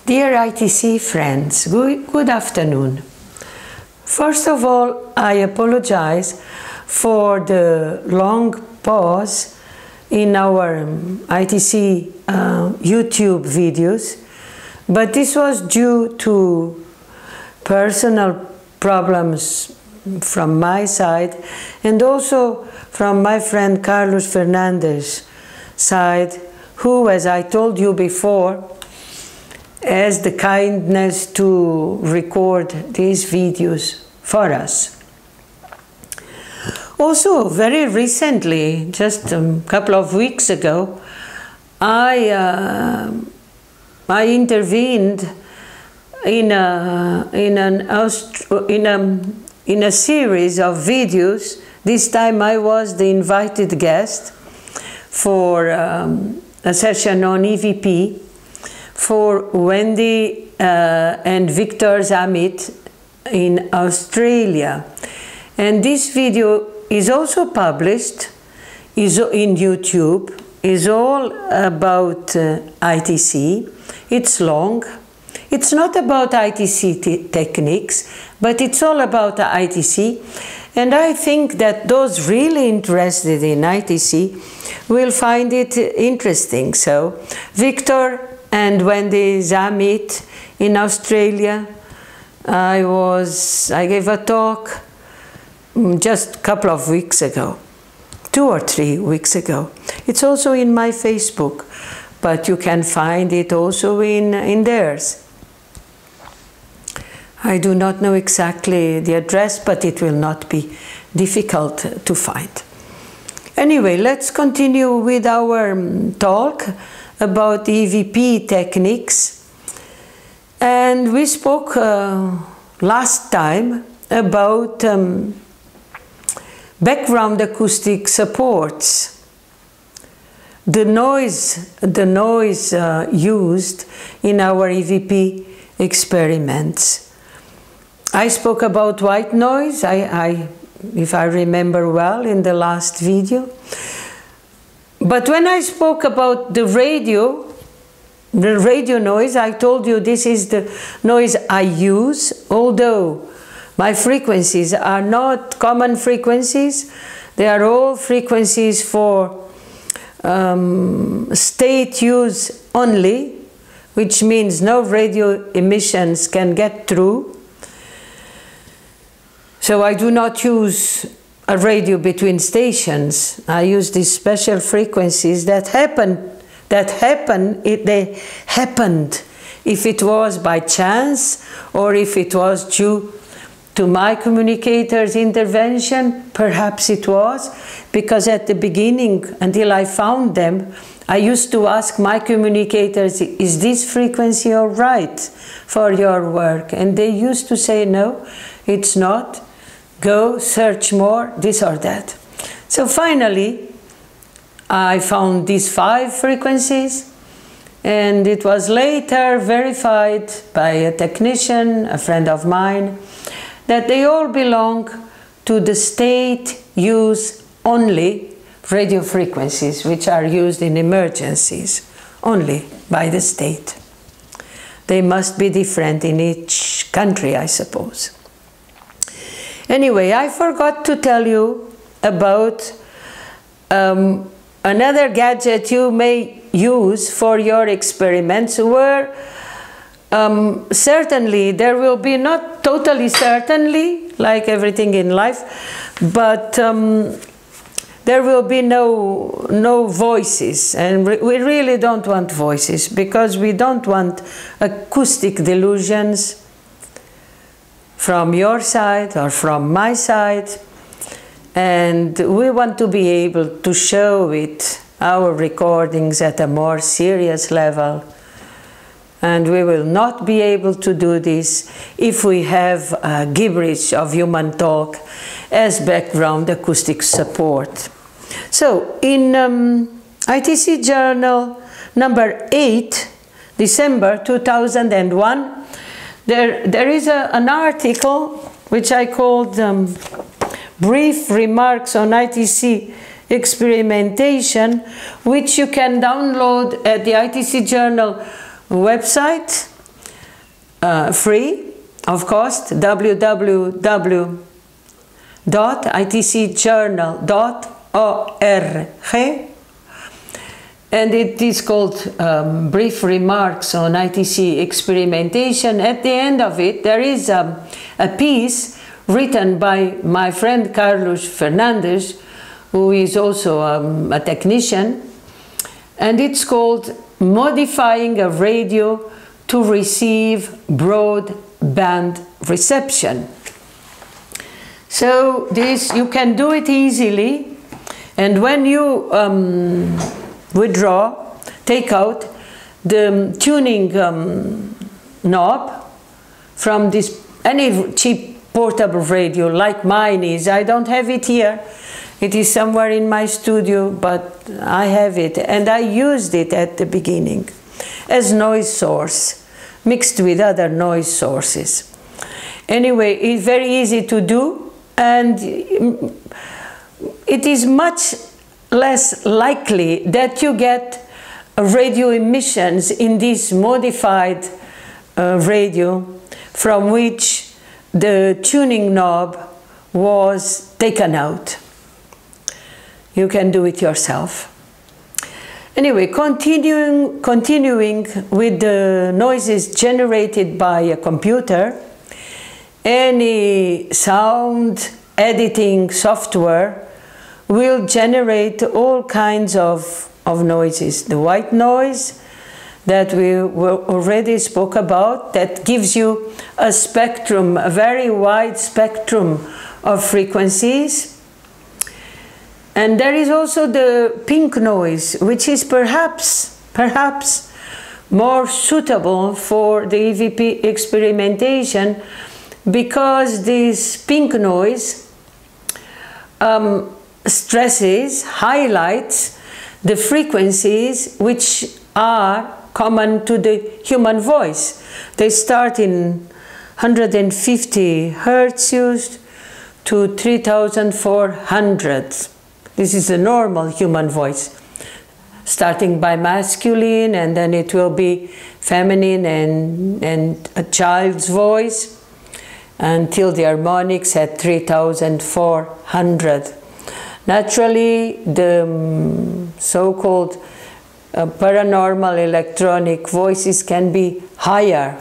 Dear ITC friends, good afternoon. First of all, I apologize for the long pause in our ITC YouTube videos, but this was due to personal problems from my side and also from my friend Carlos Fernandez's side, who, as I told you before, has the kindness to record these videos for us. Also, very recently, just a couple of weeks ago, I intervened in a series of videos. This time I was the invited guest for a session on EVP for Wendy and Victor Zamit in Australia. And this video is also published, is in YouTube, is all about ITC. It's long. It's not about ITC techniques, but it's all about ITC. And I think that those really interested in ITC will find it interesting. So, Victor and Wendy Zamit in Australia, I gave a talk just a couple of weeks ago, 2 or 3 weeks ago. It's also in my Facebook, but you can find it also in theirs. I do not know exactly the address, but it will not be difficult to find. Anyway, let's continue with our talk about EVP techniques. And we spoke last time about background acoustic supports, the noise used in our EVP experiments. I spoke about white noise, if I remember well, in the last video. But when I spoke about the radio noise, I told you this is the noise I use, although my frequencies are not common frequencies. They are all frequencies for state use only, which means no radio emissions can get through. So I do not use a radio between stations. I use these special frequencies that happened if it was by chance or if it was due to my communicator's intervention. Perhaps it was, because at the beginning, until I found them, I used to ask my communicators, is this frequency all right for your work? And they used to say, no, it's not. Go search more, this or that. So finally, I found these 5 frequencies, and it was later verified by a technician, a friend of mine, that they all belong to the state use only radio frequencies, which are used in emergencies only by the state. They must be different in each country, I suppose. Anyway, I forgot to tell you about another gadget you may use for your experiments, where certainly there will be, not totally certainly, like everything in life, but there will be no voices, and we really don't want voices, because we don't want acoustic delusions from your side or from my side, and we want to be able to show it, our recordings, at a more serious level. And we will not be able to do this if we have a gibberish of human talk as background acoustic support. So in ITC Journal number 8, December 2001, there is an article which I called Brief Remarks on ITC Experimentation, which you can download at the ITC Journal website, free of cost, www.itcjournal.org, and it is called Brief Remarks on ITC Experimentation. At the end of it, there is a piece written by my friend Carlos Fernandez, who is also a technician, and it's called Modifying a Radio to Receive Broadband Reception. So this, you can do it easily, and when you take out the tuning knob from this, any cheap portable radio like mine is. I don't have it here. It is somewhere in my studio, but I have it, and I used it at the beginning as noise source, mixed with other noise sources. Anyway, it's very easy to do, and it is much less likely that you get radio emissions in this modified radio from which the tuning knob was taken out. You can do it yourself. Anyway, continuing with the noises generated by a computer, any sound editing software will generate all kinds of noises. The white noise that we already spoke about, that gives you a spectrum, a very wide spectrum of frequencies. And there is also the pink noise, which is perhaps more suitable for the EVP experimentation, because this pink noise highlights the frequencies which are common to the human voice. They start in 150 Hertz to 3,400. This is a normal human voice, starting by masculine, and then it will be feminine and a child's voice, until the harmonics at 3,400. Naturally, the so-called paranormal electronic voices can be higher,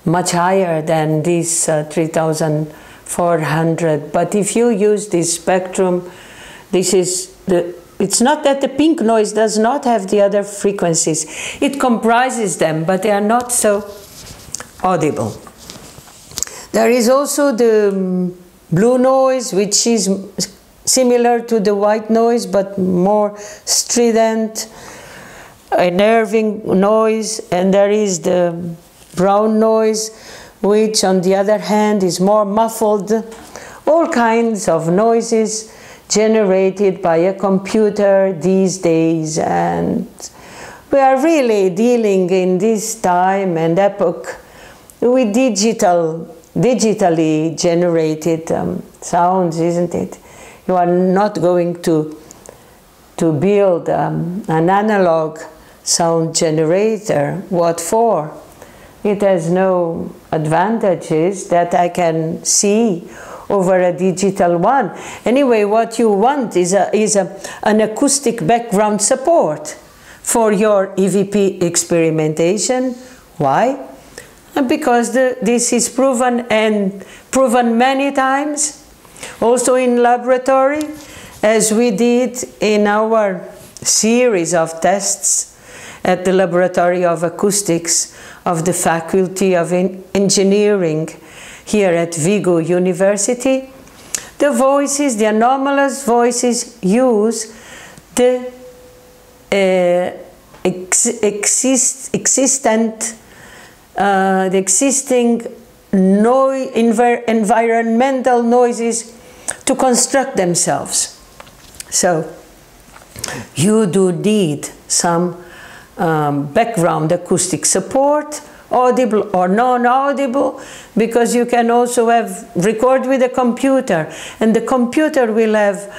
much higher than this 3,400. But if you use this spectrum, it's not that the pink noise does not have the other frequencies. It comprises them, but they are not so audible. There is also the blue noise, which is similar to the white noise, but more strident, unnerving noise. And there is the brown noise, which on the other hand is more muffled. All kinds of noises generated by a computer these days. And we are really dealing in this time and epoch with digitally generated sounds, isn't it? You are not going to build an analog sound generator. What for? It has no advantages that I can see over a digital one. Anyway, what you want is an acoustic background support for your EVP experimentation. Why? Because this is proven, and proven many times, also in laboratory, as we did in our series of tests at the Laboratory of Acoustics of the Faculty of Engineering here at Vigo University. The voices, the anomalous voices, use the existing environmental noises to construct themselves. So you do need some background acoustic support, audible or non-audible, because you can also record with a computer, and the computer will have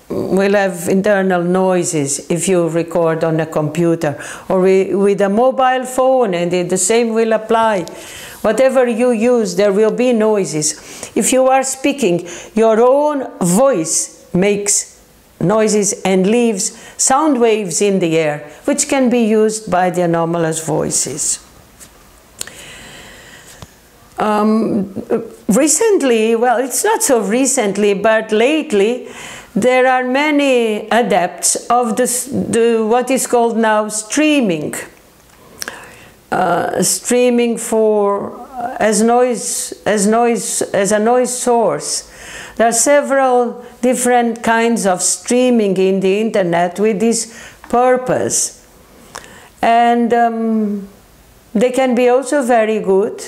will have internal noises if you record on a computer, or with a mobile phone, and the same will apply. Whatever you use, there will be noises. If you are speaking, your own voice makes noises and leaves sound waves in the air, which can be used by the anomalous voices. Recently, well, it's not so recently, but lately, there are many adepts of what is called now streaming. Streaming as a noise source. There are several different kinds of streaming in the internet with this purpose. And they can be also very good.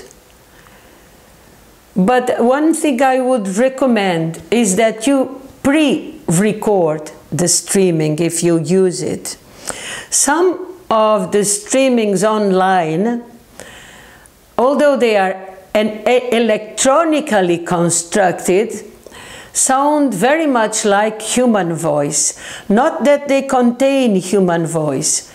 But one thing I would recommend is that you pre-record the streaming if you use it. Some of the streamings online, although they are electronically constructed, sound very much like human voice. Not that they contain human voice.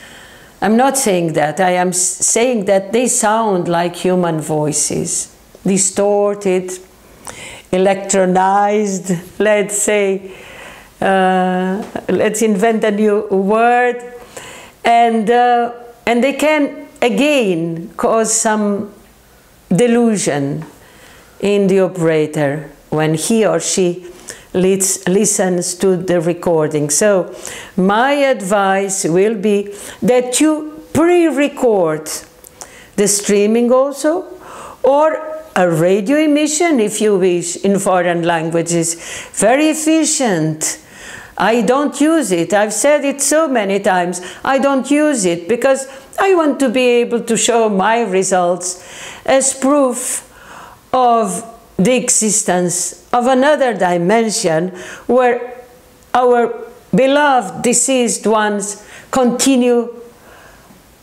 I'm not saying that. I am saying that they sound like human voices. Distorted, electronized, let's say, let's invent a new word, and they can again cause some delusion in the operator when he or she listens to the recording. So my advice will be that you pre-record the streaming also, or a radio emission, if you wish, in foreign languages. Very efficient. I don't use it. I've said it so many times. I don't use it because I want to be able to show my results as proof of the existence of another dimension where our beloved deceased ones continue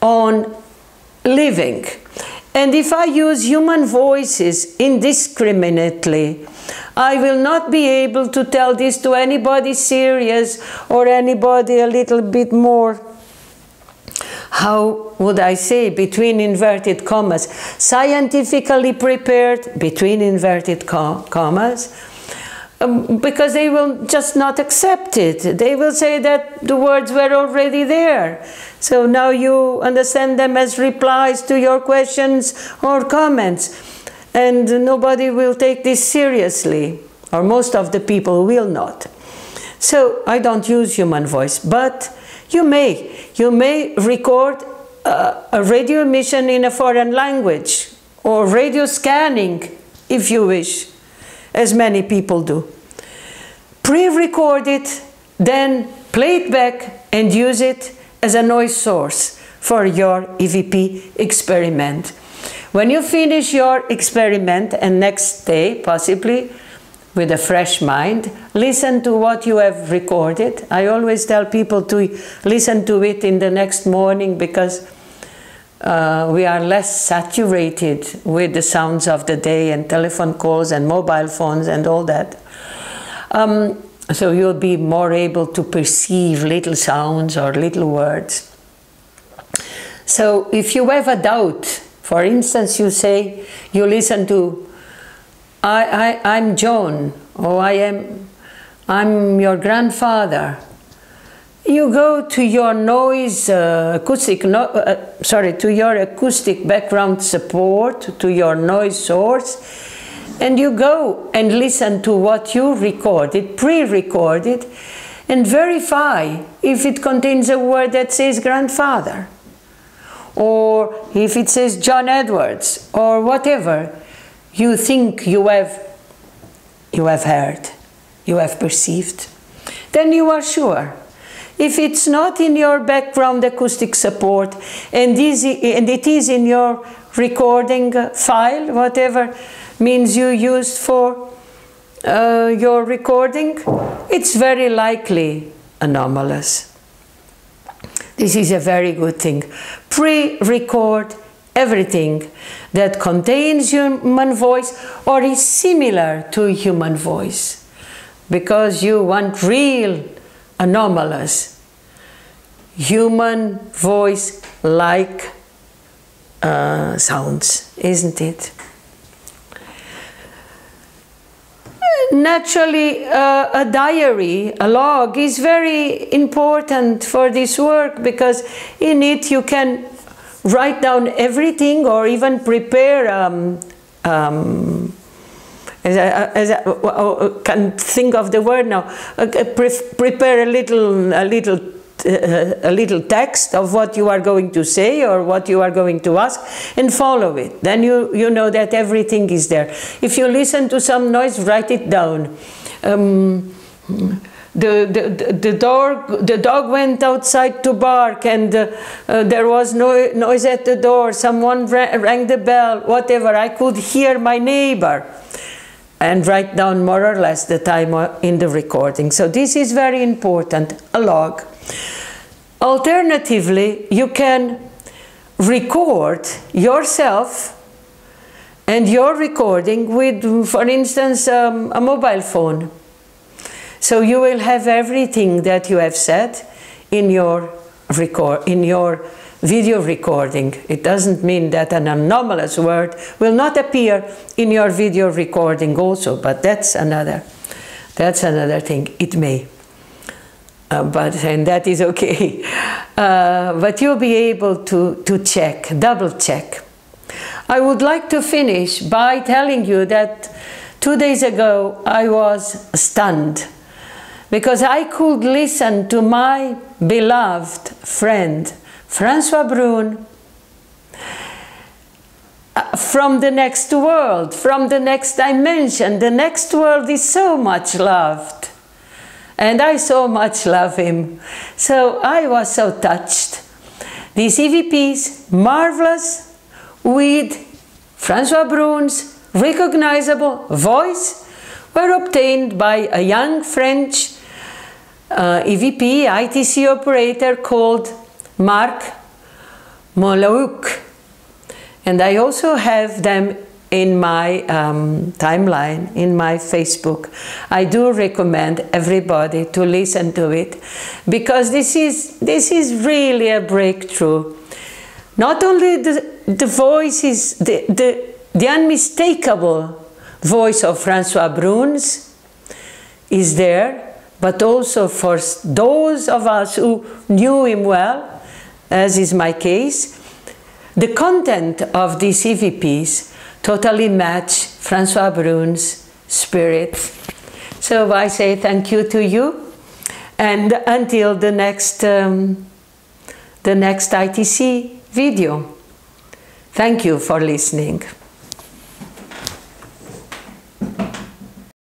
on living. And if I use human voices indiscriminately, I will not be able to tell this to anybody serious or anybody a little bit more, how would I say, between inverted commas, scientifically prepared, between inverted commas, because they will just not accept it. They will say that the words were already there. So now you understand them as replies to your questions or comments. And nobody will take this seriously, or most of the people will not. So I don't use human voice, but you may record a radio emission in a foreign language, or radio scanning, if you wish, as many people do. Pre-record it, then play it back and use it as a noise source for your EVP experiment. When you finish your experiment, and next day, possibly, with a fresh mind, listen to what you have recorded. I always tell people to listen to it in the next morning because we are less saturated with the sounds of the day and telephone calls and mobile phones and all that. So you'll be more able to perceive little sounds or little words. So if you have a doubt, for instance, you say, you listen to, I'm John, or I'm your grandfather. You go to your noise to your acoustic background support, to your noise source, and you go and listen to what you recorded, pre-recorded, and verify if it contains a word that says grandfather, or if it says John Edwards, or whatever you think you have heard, you have perceived. Then you are sure. If it's not in your background acoustic support, and it is in your recording file, whatever means you used for your recording, it's very likely anomalous. This is a very good thing. Pre-record everything that contains human voice or is similar to human voice, because you want real anomalous, human voice-like sounds, isn't it? Naturally, a diary, a log, is very important for this work, because in it you can write down everything, or even prepare can't think of the word now. Prepare a little text of what you are going to say or what you are going to ask, and follow it. Then you know that everything is there. If you listen to some noise, write it down. The dog went outside to bark, and there was no noise at the door. Someone rang the bell, whatever. I could hear my neighbor. And write down more or less the time in the recording. So this is very important, a log. Alternatively, you can record yourself and your recording with, for instance, a mobile phone. So you will have everything that you have said in your video recording. It doesn't mean that an anomalous word will not appear in your video recording also, but that's another thing. It may, and that is okay. But you'll be able to check, double check. I would like to finish by telling you that 2 days ago I was stunned, because I could listen to my beloved friend François Brune from the next world, from the next dimension. The next world is so much loved, and I so much love him. So I was so touched. These EVPs, marvelous, with François Brune's recognizable voice, were obtained by a young French EVP, ITC operator called Marc Molouk, and I also have them in my timeline, in my Facebook. I do recommend everybody to listen to it, because this is really a breakthrough. Not only the voice is the unmistakable voice of François Brune's is there, but also for those of us who knew him well, as is my case, the content of these EVPs totally match François Brune's spirit. So I say thank you to you, and until the next ITC video. Thank you for listening.